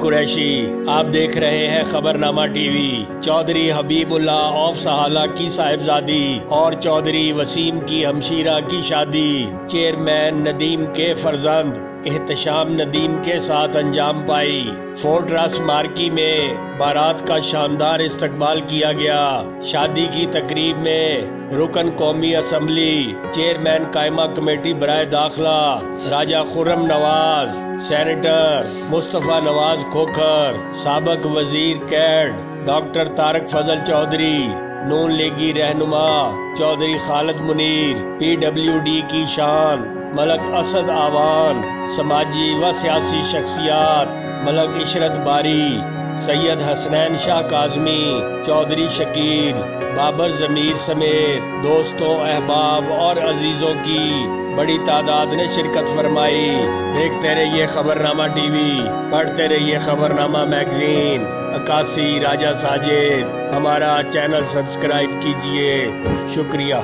कुरैशी। आप देख रहे हैं खबरनामा टीवी। चौधरी हबीबुल्लाह ऑफ सहाला की साहिबजादी और चौधरी वसीम की हमशीरा की शादी चेयरमैन नदीम के फर्जंद एहतशाम नदीम के साथ अंजाम पाई। फोर्ट्रस मार्की में बारात का शानदार इस्तकबाल किया गया। शादी की तकरीब में रुकन कौमी असम्बली, चेयरमैन कायमा कमेटी बराए दाखिला राजा खुर्रम नवाज, सेनेटर मुस्तफ़ा नवाज खोखर, साबक वजीर कैड डॉक्टर तारक फजल चौधरी, नून लीगी रहनुमा चौधरी खालिद मुनीर, PWD की शान मलक असद आवान, समाजी व सियासी शख्सियात मलक इशरत बारी, सैयद हसनैन शाह काज़मी, चौधरी शकील, बाबर ज़मीर समेत दोस्तों, अहबाब और अजीज़ों की बड़ी तादाद ने शिरकत फरमाई। देखते रहिए खबरनामा टीवी, पढ़ते रहिए खबरनामा मैगजीन। अकासी राजा साजिद, हमारा चैनल सब्सक्राइब कीजिए। शुक्रिया।